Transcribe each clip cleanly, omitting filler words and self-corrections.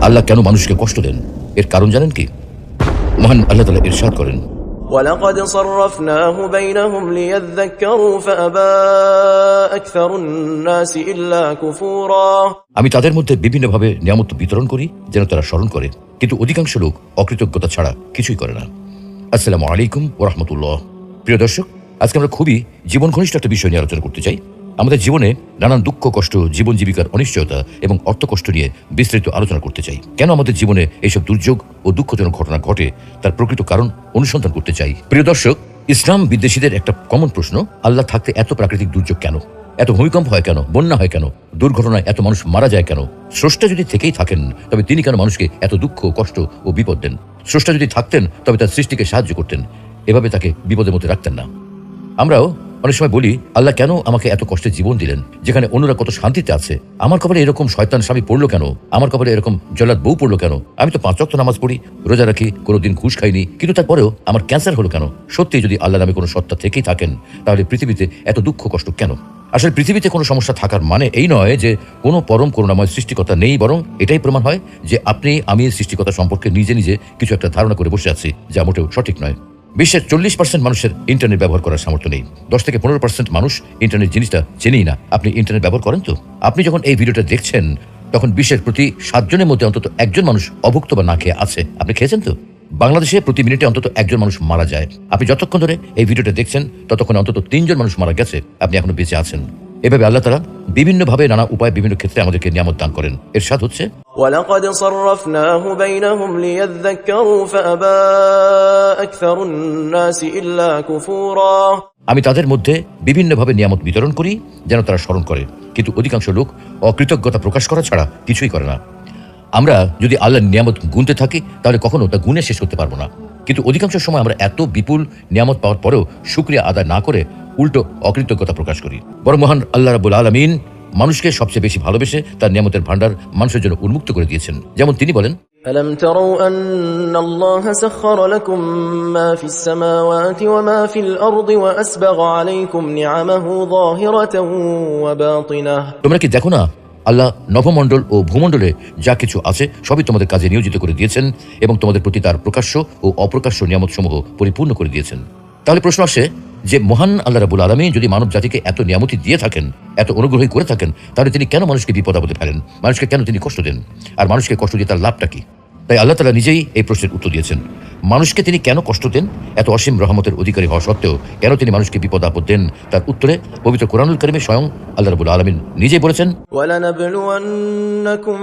আল্লাহ কেন মানুষকে কষ্ট দেন এর কারণ জানেন কি? মহান আল্লাহ তাআলা ইরশাদ করেন, وَلَقَدْ صَرَّفْنَاهُ بَيْنَهُمْ لِيَذَّكَّرُوا فَأَبَى أَكْثَرُ النَّاسِ إِلَّا كُفُورًا। আমি তাদের মধ্যে বিভিন্নভাবে নিয়ামত বিতরণ করি যেন তারা স্মরণ করে, কিন্তু অধিকাংশ লোক অকৃতজ্ঞতা ছাড়া কিছুই করে না। আসসালামু আলাইকুম ওয়া রাহমাতুল্লাহ। প্রিয় দর্শক, আজকে আমরা খুবই জীবন ঘনিষ্ঠ একটা বিষয় নিয়ে আলোচনা করতে চাই। আমাদের জীবনে নানান দুঃখ কষ্ট, জীবন জীবিকার অনিশ্চয়তা এবং অর্থ কষ্ট নিয়ে বিস্তারিত আলোচনা করতে চাই। কেন আমাদের জীবনে এইসব দুর্যোগ ও দুঃখজনক ঘটনা ঘটে তার প্রকৃত কারণ অনুসন্ধান করতে চাই। প্রিয় দর্শক, ইসলাম বিদ্বেষীদের একটা কমন প্রশ্ন, আল্লাহ থাকতে এত প্রাকৃতিক দুর্যোগ কেন? এত ভূমিকম্প হয় কেন? বন্যা হয় কেন? দুর্ঘটনায় এত মানুষ মারা যায় কেন? স্রষ্টা যদি থেকেই থাকেন তবে তিনি কেন মানুষকে এত দুঃখ, কষ্ট ও বিপদ দেন? স্রষ্টা যদি থাকতেন তবে তার সৃষ্টিকে সাহায্য করতেন, এভাবে তাকে বিপদের মধ্যে রাখতেন না। আমরাও অনেক সময় বলি, আল্লাহ কেন আমাকে এত কষ্টের জীবন দিলেন, যেখানে অন্যরা কত শান্তিতে আছে? আমার কপালে এরকম শয়তান স্বামী পড়লো কেন? আমার কপালে এরকম জল্লাদ বউ পড়লো কেন? আমি তো 5 ওয়াক্ত নামাজ পড়ি, রোজা রাখি, কোনোদিন ঘুষ খাইনি, কিন্তু তারপরেও আমার ক্যান্সার হলো কেন? সত্যি যদি আল্লাহ নামে কোনো সত্তা থেকেই থাকেন তাহলে পৃথিবীতে এত দুঃখ কষ্ট কেন? আসলে পৃথিবীতে কোনো সমস্যা থাকার মানে এই নয় যে কোনো পরম করুণাময় সৃষ্টিকর্তা নেই, বরং এটাই প্রমাণ হয় যে আপনি আমি সৃষ্টিকর্তা সম্পর্কে নিজে নিজে কিছু একটা ধারণা করে বসে আছি, যা মোটেও সঠিক নয়। বিশ্বের 40% মানুষের ইন্টারনেট ব্যবহার করার সামর্থ্য নেই। 10 থেকে 15% মানুষ ইন্টারনেট জিনিসটা চেনেই না। আপনি ইন্টারনেট ব্যবহার করেন তো? আপনি যখন এই ভিডিওটা দেখছেন তখন বিশ্বের প্রতি 7 জনের মধ্যে অন্তত একজন মানুষ অভুক্ত বা না খেয়ে আছে। আপনি খেয়েছেন তো? বাংলাদেশে প্রতি মিনিটে অন্তত একজন মানুষ মারা যায়। আপনি যতক্ষণ ধরে এই ভিডিওটা দেখছেন ততক্ষণ অন্তত 3 জন মানুষ মারা গেছে, আপনি এখনো বেঁচে আছেন। এভাবে আল্লাহ তাআলা বিভিন্নভাবে নানা উপায় বিভিন্ন ক্ষেত্রে আমাদেরকে নিয়ামত দান করেন। এরশাদ হচ্ছে, وَلَقَدْ صَرَّفْنَاهُ بَيْنَهُمْ لِيَذَّكَّرُوا فَأَبَى أَكْثَرُ النَّاسِ إِلَّا كُفُورًا। আমি তাদের মধ্যে বিভিন্নভাবে নিয়ামত বিতরণ করি যেন তারা স্মরণ করে, কিন্তু অধিকাংশ লোক অকৃতজ্ঞতা প্রকাশ করা ছাড়া কিছুই করে না। আমরা যদি আল্লাহর নিয়ামত গুনতে থাকি তাহলে কখনো তা গুনে শেষ করতে পারবো না, কিন্তু অধিকাংশ সময় আমরা এত বিপুল নিয়ামত পাওয়ার পরেও শুকরিয়া আদায় না করে উল্টো অকৃতজ্ঞতা প্রকাশ করি। বরং মহান আল্লাহ রাব্বুল আলামিন মানুষকে সবচেয়ে বেশি ভালোবেসে তার নিয়ামতের ভান্ডার মানুষের জন্য উন্মুক্ত করে দিয়েছেন। যেমন তিনি বলেন, أَلَمْ تَرَوْا أَنَّ اللَّهَ سَخَّرَ لَكُم مَّا فِي السَّمَاوَاتِ وَمَا فِي الْأَرْضِ وَأَسْبَغَ عَلَيْكُمْ نِعَمَهُ ظَاهِرَةً وَبَاطِنَةً। তোমরা কি দেখো না, আল্লাহ নভমণ্ডল ও ভূমণ্ডলে যা কিছু আছে সবই তোমাদের কাজে নিয়োজিত করে দিয়েছেন এবং তোমাদের প্রতি তার প্রকাশ্য ও অপ্রকাশ্য নিয়ামতসমূহ পরিপূর্ণ করে দিয়েছেন। তাহলে প্রশ্ন আসে যে মহান আল্লাহ রাব্বুল আলামিন যদি মানব জাতিকে এত নিয়ামতি দিয়ে থাকেন, এত অনুগ্রহী করে থাকেন, তাহলে তিনি কেন মানুষকে বিপদ আপদে ফেলেন? মানুষকে কেন তিনি কষ্ট দেন? আর মানুষকে কষ্ট দিয়ে তার লাভটা কি? তাই আল্লাহ তাআলা নিজেই এই প্রশ্নের উত্তর দিয়েছেন। মানুষকে তিনি কেন কষ্ট দেন? এত অসীম রহমতের অধিকারী হওয়া সত্ত্বেও কেন তিনি মানুষকে বিপদ আপদ দেন? তার উত্তরে পবিত্র কোরআনুল কারীমে স্বয়ং আল্লাহ রাব্বুল আলামিন নিজেই বলেছেন, وَلَنَبْلُوَنَّكُم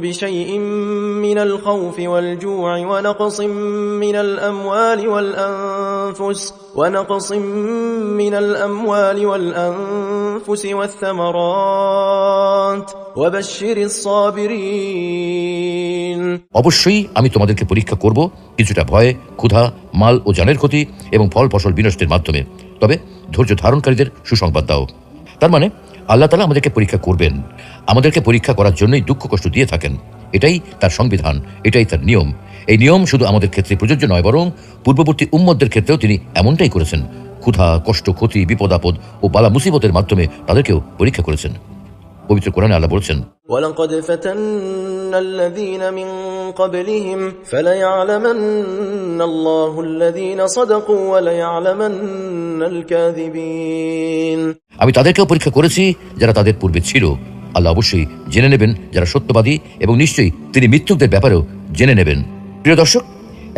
بِشَيْءٍ مِّنَ الْخَوْفِ وَالْجُوعِ وَنَقْصٍ مِّنَ الْأَمْوَالِ وَالْأَنفُسِ وَالثَّمَرَاتِ وَبَشِّرِ الصَّابِرِينَ। অবশ্যই আমি তোমাদেরকে পরীক্ষা করব কিছুটা ভয়ে, ক্ষুধা, মাল ও জানের ক্ষতি এবং ফল ফসল বিনষ্টের মাধ্যমে, তবে ধৈর্য ধারণকারীদের সুসংবাদ দাও। তার মানে আল্লাহ তাআলা আমাদেরকে পরীক্ষা করবেন, আমাদেরকে পরীক্ষা করার জন্যই দুঃখ কষ্ট দিয়ে থাকেন। এটাই তার সংবিধান, এটাই তার নিয়ম। এই নিয়ম শুধু আমাদের ক্ষেত্রে প্রযোজ্য নয়, বরং পূর্ববর্তী উম্মতদের ক্ষেত্রেও তিনি এমনটাই করেছেন। ক্ষুধা, কষ্ট, ক্ষতি, বিপদ আপদ ও বালা মুসিবতের মাধ্যমে তাদেরকেও পরীক্ষা করেছেন। পবিত্র কোরআনে আল্লাহ বলছেন, وَلَقَدْ فَتَنَّا الَّذِينَ مِن قَبْلِهِمْ فَلَيَعْلَمَنَّ اللَّهُ الَّذِينَ صَدَقُوا وَلَيَعْلَمَنَّ الْكَاذِبِينَ। আমি তাদেরকেও পরীক্ষা করেছি যারা তাদের পূর্বে ছিল। আল্লাহ অবশ্যই জেনে নেবেন যারা সত্যবাদী, এবং নিশ্চয়ই তিনি মিথ্যুকদের ব্যাপারেও জেনে নেবেন। প্রিয় দর্শক,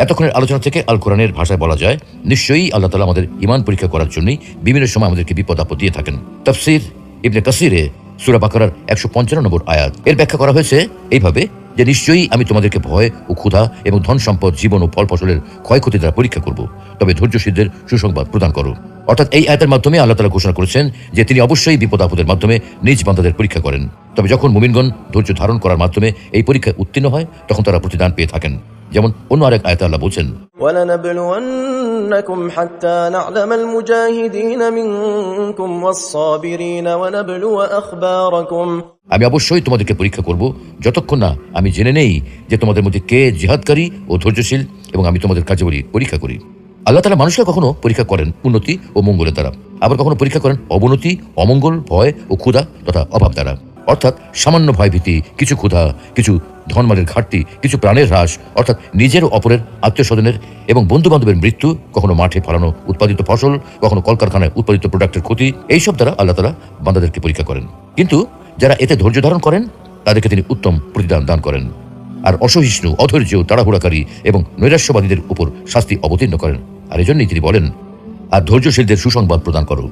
এতক্ষণের আলোচনা থেকে আল কোরআনের ভাষায় বলা যায়, নিশ্চয়ই আল্লাহ তাআলা আমাদের ঈমান পরীক্ষা করার জন্যই বিভিন্ন সময় আমাদেরকে বিপদ আপদ দিয়ে থাকেন। তাফসীর ইবনে কাসিরে সূরা বাকারার 155 নম্বর আয়াত এর ব্যাখ্যা করা হয়েছে এইভাবে যে নিশ্চয়ই আমি তোমাদেরকে ভয় ও ক্ষুধা এবং ধন সম্পদ, জীবন ও ফল ফসলের ক্ষয়ক্ষতি দ্বারা পরীক্ষা করব, তবে ধৈর্যশীলদের সুসংবাদ প্রদান করো। অর্থাৎ এই আয়াতের মাধ্যমে আল্লাহ তাআলা ঘোষণা করেছেন যে তিনি অবশ্যই বিপদ আপদের মাধ্যমে নিজ বান্দাদের পরীক্ষা করেন। তবে যখন মুমিনগণ ধৈর্য ধারণ করার মাধ্যমে এই পরীক্ষায় উত্তীর্ণ হয় তখন তারা প্রতিদান পেয়ে থাকেন। যেমন অন্য আরেক আয়াতে আল্লাহ বলছেন, وَلَنَبْلُوَنَّكُمْ حَتَّى نَعْلَمَ الْمُجَاهِدِينَ مِنكُمْ وَالصَّابِرِينَ وَنَبْلُوَ أَخْبَارَكُمْ। আমি অবশ্যই তোমাদেরকে পরীক্ষা করব যতক্ষণ না আমি জেনে নেই যে তোমাদের মধ্যে কে জিহাদকারী ও ধৈর্যশীল, এবং আমি তোমাদের কার্যাবলী পরীক্ষা করি। আল্লাহ তাআলা মানুষকে কখনো পরীক্ষা করেন উন্নতি ও মঙ্গলের দ্বারা, আবার কখনো পরীক্ষা করেন অবনতি, অমঙ্গল, ভয় ও ক্ষুধা তথা অভাব দ্বারা। অর্থাৎ সামান্য ভয়ভীতি, কিছু ক্ষুধা, কিছু ধনমালের ঘাটতি, কিছু প্রাণের হ্রাস, অর্থাৎ নিজের ও অপরের আত্মীয় স্বজনের এবং বন্ধু বান্ধবের মৃত্যু, কখনো মাঠে ফলানো উৎপাদিত ফসল, কখনো কলকারখানায় উৎপাদিত প্রোডাক্টের ক্ষতি, এইসব দ্বারা আল্লাহ তাআলা বান্দাদেরকে পরীক্ষা করেন। কিন্তু যারা এতে ধৈর্য ধারণ করেন তাদেরকে তিনি উত্তম প্রতিদান দান করেন, আর অসহিষ্ণু, অধৈর্য, তাড়াহুড়াকারী এবং নৈরাশ্যবাদীদের উপর শাস্তি অবতীর্ণ করেন। আর এজন্যই তিনি বলেন, আর ধৈর্যশীলদের সুসংবাদ প্রদান করো।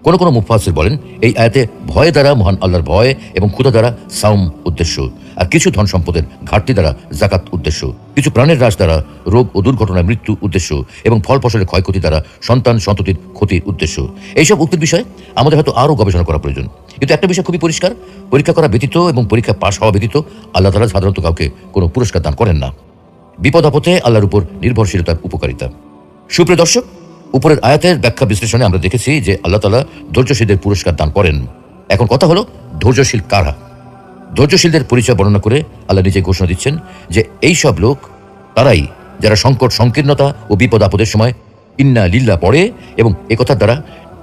কোন কোন মুফাসসির বলেন, এই আয়াতে ভয় দ্বারা মহান আল্লাহর ভয় এবং ক্ষুধা দ্বারা সাওম উদ্দেশ্য, আর কিছু ধন সম্পদের ঘাটতি দ্বারা যাকাত উদ্দেশ্য, কিছু প্রাণের হ্রাস দ্বারা রোগ ও দুর্ঘটনায় মৃত্যু উদ্দেশ্য, এবং ফল ফসলের ক্ষয়ক্ষতি দ্বারা সন্তান সন্ততির ক্ষতির উদ্দেশ্য। এইসব উক্তির বিষয়ে আমাদের হয়তো আরও গবেষণা করা প্রয়োজন। কিন্তু একটা বিষয় খুবই পরিষ্কার, পরীক্ষা করা ব্যতীত এবং পরীক্ষা পাশ হওয়া ব্যতীত আল্লাহ তাআলা সাধারণত কাউকে কোনো পুরস্কার দান করেন না। বিপদ আপদে আল্লাহর উপর নির্ভরশীলতার উপকারিতা। সুপ্রিয় দর্শক, উপরের আয়াতের ব্যাখ্যা বিশ্লেষণে আমরা দেখেছি যে আল্লাহ তাআলা ধৈর্যশীলদের পুরস্কার দান করেন। এখন কথা হলো, ধৈর্যশীল কারা? ধৈর্যশীলদের পরিচয় বর্ণনা করে আল্লাহ নিজে ঘোষণা দিচ্ছেন যে এই সব লোক তারাই যারা সংকট, সংকীর্ণতা ও বিপদ আপদের সময় ইন্না লিল্লাহ পড়ে এবং একথার দ্বারা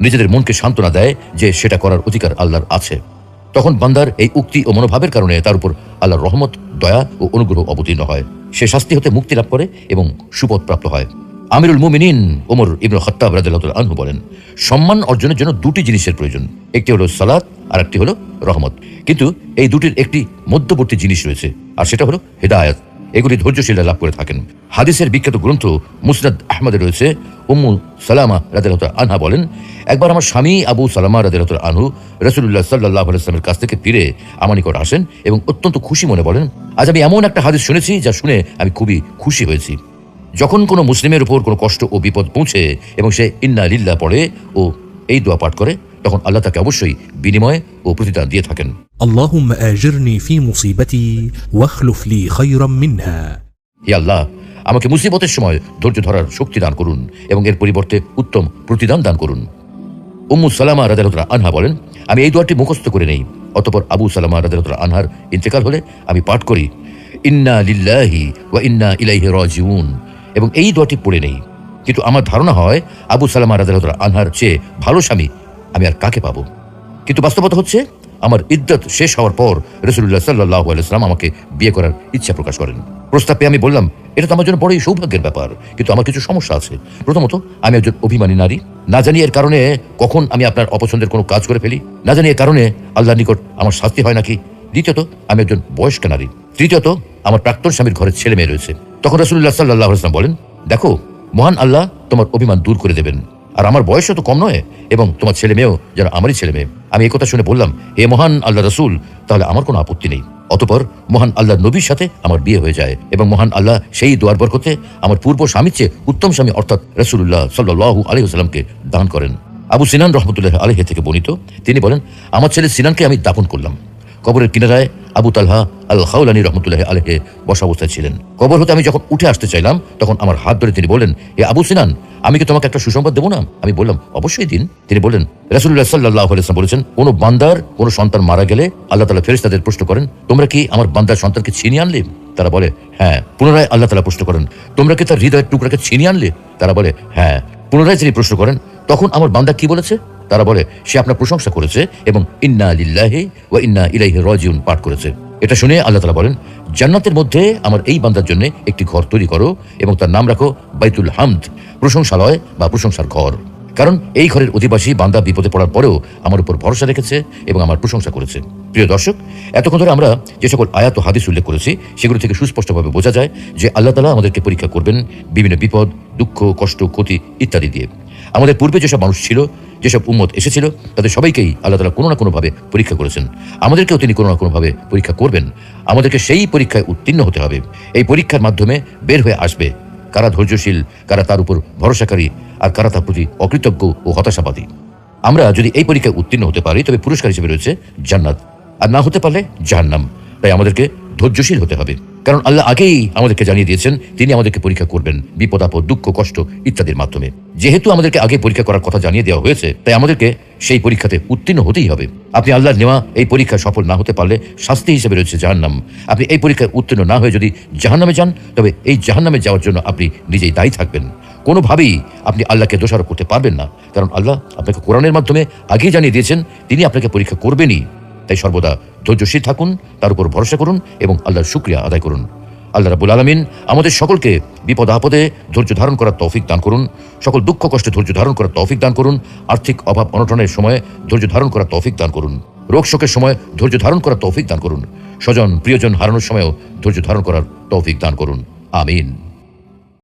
নিজেদের মনকে সান্ত্বনা দেয় যে সেটা করার অধিকার আল্লাহর আছে। তখন বান্দার এই উক্তি ও মনোভাবের কারণে তার উপর আল্লাহর রহমত, দয়া ও অনুগ্রহ অবতীর্ণ হয়। সে শাস্তি হতে মুক্তি লাভ করে এবং সুপথ প্রাপ্ত হয়। আমিরুল মুমিনিন ওমর ইবনে খাত্তাব রাদিয়াল্লাহু তাআলা আনহু বলেন, সম্মান অর্জনের জন্য দুটি জিনিসের প্রয়োজন, একটি হলো সালাত আর একটি হলো রহমত। কিন্তু এই দুটির একটি মধ্যবর্তী জিনিস রয়েছে, আর সেটা হলো হিদায়াত। এগুলি ধৈর্যশীলরা লাভ করে থাকেন। হাদিসের বিখ্যাত গ্রন্থ মুসনাদ আহমদে রয়েছে, উম্মু সালামা রাদিয়াল্লাহু তাআলা আনহা বলেন, একবার আমার স্বামী আবু সালামা রাদিয়াল্লাহু তাআলা আনহু রাসূলুল্লাহ সাল্লাল্লাহু আলাইহি ওয়াসাল্লামের কাছ থেকে ফিরে আমার নিকট আসেন এবং অত্যন্ত খুশি মনে বলেন, আজ আমি এমন একটা হাদিস শুনেছি যা শুনে আমি খুবই খুশি হয়েছি। যখন কোনো মুসলিমের উপর কোনো কষ্ট ও বিপদ পৌঁছে এবং সে ইন্না লিল্লাহ পড়ে ও এই দোয়া পাঠ করে, তখন আল্লাহ তাকে অবশ্যই বিনিময় ও প্রতিদান দিয়ে থাকেন। اللهم آجرني في مصيبتي واخلف لي خيرا منها। হে আল্লাহ, আমাকে মুসিবতের সময় ধৈর্য ধরার শক্তি দান করুন এবং এর পরিবর্তে উত্তম প্রতিদান দান করুন। উম্মু সালামা রাদিয়াল্লাহু তাআলা আনহা বলেন, আমি এই দোয়াটি মুখস্থ করে নেই। অতঃপর আবু সালামা রাদিয়াল্লাহু তাআলা আনহার ইন্তেকাল হলে আমি পাঠ করি ইন্না লিল্লাহি ওয়া ইন্না ইলাইহি রাজিউন, এবং এই দোয়াটি পড়ে নেই। কিন্তু আমার ধারণা হয় আবু সালামা রাদিয়াল্লাহু তাআলা আনহার চেয়ে ভালো স্বামী আমি আর কাকে পাবো। কিন্তু বাস্তবতা হচ্ছে, আমার ইদ্দত শেষ হওয়ার পর রাসূলুল্লাহ সাল্লাল্লাহু আলাইহি ওয়াসাল্লাম আমাকে বিয়ে করার ইচ্ছা প্রকাশ করেন। প্রস্তাব পেয়ে আমি বললাম, এটা তো আমার জন্য বড়ই সৌভাগ্যের ব্যাপার, কিন্তু আমার কিছু সমস্যা আছে। প্রথমত, আমি একজন অভিমানী নারী, না জানি এর কারণে কখন আমি আপনার অপছন্দের কোনো কাজ করে ফেলি, না জানি এর কারণে আল্লাহর নিকট আমার শাস্তি হয় নাকি। দ্বিতীয়ত, আমি একজন বয়স্ক নারী। তৃতীয়ত, আমার প্রাক্তন স্বামীর ঘরে ছেলে মেয়ে রয়েছে। তখন রাসূলুল্লাহ সাল্লাল্লাহু আলাইহি ওয়াসাল্লাম বলেন, দেখো, মহান আল্লাহ তোমার অভিমান দূর করে দেবেন, আর আমার বয়সও তো কম নয় এবং তোমার ছেলে মেয়েও যেন আমারই ছেলে মেয়ে। আমি এই কথা শুনে বললাম, হে মহান আল্লাহ রাসূল, তাহলে আমার কোনো আপত্তি নেই। অতঃপর মহান আল্লাহ নবীর সাথে আমার বিয়ে হয়ে যায় এবং মহান আল্লাহ সেই দোয়ার বরকতে আমার পূর্ব স্বামীর চেয়ে উত্তম স্বামী অর্থাৎ রাসূলুল্লাহ সাল্লাল্লাহু আলাইহি ওয়াসাল্লামকে দান করেন। আবু সিনান রাহমাতুল্লাহ আলাইহি থেকে বর্ণিত, তিনি বলেন, আমার ছেলে সিনানকে আমি দাফন করলাম। কবরের কিনারায় আবু তালহা আল খাওলানী রহমতুল্লাহ আলাইহি বসা অবস্থায় ছিলেন। কবর হতে আমি যখন উঠে আসতে চাইলাম, তখন আমার হাত ধরে তিনি বলেন, হে আবু সিনান, আমি কি তোমাকে একটা সুসংবাদ দেবো না? আমি বললাম, অবশ্যই দিন। তিনি বললেন, রাসূলুল্লাহ সাল্লাল্লাহু আলাইহি ওয়াসাল্লাম বলেছেন, কোনো বান্দার কোনো সন্তান মারা গেলে আল্লাহ তাআলা ফেরেশতাদের প্রশ্ন করেন, তোমরা কি আমার বান্দার সন্তানকে ছিনিয়ে আনলে? তারা বলে, হ্যাঁ। পুনরায় আল্লাহ তাআলা প্রশ্ন করেন, তোমরা কি তার হৃদয়ের টুকরাকে ছিনিয়ে আনলে? তারা বলে, হ্যাঁ। পুনরায় তিনি প্রশ্ন করেন, তখন আমার বান্দা কি বলেছে? তারা বলে, সে আপনার প্রশংসা করেছে এবং ইন্না লিল্লাহি ওয়া ইন্না ইলাইহি রাজিউন পাঠ করেছে। এটা শুনে আল্লাহ তাআলা বলেন, জান্নাতের মধ্যে আমার এই বান্দার জন্য একটি ঘর তৈরি করো এবং তার নাম রাখো বাইতুল হামদ, প্রশংসালয় বা প্রশংসার ঘর। কারণ এই ঘরের অধিবাসী বান্দা বিপদে পড়ার পরেও আমার উপর ভরসা রেখেছে এবং আমার প্রশংসা করেছে। প্রিয় দর্শক, এতক্ষণ ধরে আমরা যে সকল আয়াত ও হাদিস উল্লেখ করেছি, সেগুলো থেকে সুস্পষ্টভাবে বোঝা যায় যে আল্লাহ তাআলা আমাদেরকে পরীক্ষা করবেন বিভিন্ন বিপদ, দুঃখ, কষ্ট, ক্ষতি ইত্যাদি দিয়ে। আমাদের পূর্বে যেসব মানুষ ছিল, যেসব উম্মত এসেছিল, তাদের সবাইকেই আল্লাহ তাআলা কোনো না কোনোভাবে পরীক্ষা করেছেন। আমাদেরকেও তিনি কোনো না কোনোভাবে পরীক্ষা করবেন। আমাদেরকে সেই পরীক্ষায় উত্তীর্ণ হতে হবে। এই পরীক্ষার মাধ্যমে বের হয়ে আসবে কারা ধৈর্যশীল, কারা তার উপর ভরসাকারী, আর কারা তার প্রতি অকৃতজ্ঞ ও হতাশাবাদী। আমরা যদি এই পরীক্ষায় উত্তীর্ণ হতে পারি, তবে পুরস্কার হিসেবে রয়েছে জান্নাত, আর না হতে পারলে জাহান্নাম। তাই আমাদেরকে ধৈর্যশীল হতে হবে, কারণ আল্লাহ আগেই আমাদেরকে জানিয়ে দিয়েছেন তিনি আমাদেরকে পরীক্ষা করবেন বিপদ আপদ, দুঃখ, কষ্ট ইত্যাদির মাধ্যমে। যেহেতু আমাদেরকে আগে পরীক্ষা করার কথা জানিয়ে দেওয়া হয়েছে, তাই আমাদেরকে সেই পরীক্ষাতে উত্তীর্ণ হতেই হবে। আপনি আল্লাহর নেওয়া এই পরীক্ষায় সফল না হতে পারলে শাস্তি হিসেবে রয়েছে জাহান্নাম। আপনি এই পরীক্ষায় উত্তীর্ণ না হয়ে যদি জাহান্নামে যান, তবে এই জাহান্নামে যাওয়ার জন্য আপনি নিজেই দায়ী থাকবেন। কোনোভাবেই আপনি আল্লাহকে দোষারোপ করতে পারবেন না, কারণ আল্লাহ আপনাকে কোরআনের মাধ্যমে আগেই জানিয়ে দিয়েছেন তিনি আপনাকে পরীক্ষা করবেনই। তাই সর্বদা ধৈর্যশীল থাকুন, তার উপর ভরসা করুন এবং আল্লাহর শুকরিয়া আদায় করুন। আল্লাহ রাব্বুল আলামিন আমাদের সকলকে বিপদ আপদে ধৈর্য ধারণ করার তৌফিক দান করুন, সকল দুঃখ কষ্টে ধৈর্য ধারণ করার তৌফিক দান করুন, আর্থিক অভাব অনটনের সময়ে ধৈর্য ধারণ করার তৌফিক দান করুন, রোগ শোকের সময় ধৈর্য ধারণ করার তৌফিক দান করুন, স্বজন প্রিয়জন হারানোর সময়ও ধৈর্য ধারণ করার তৌফিক দান করুন। আমিন।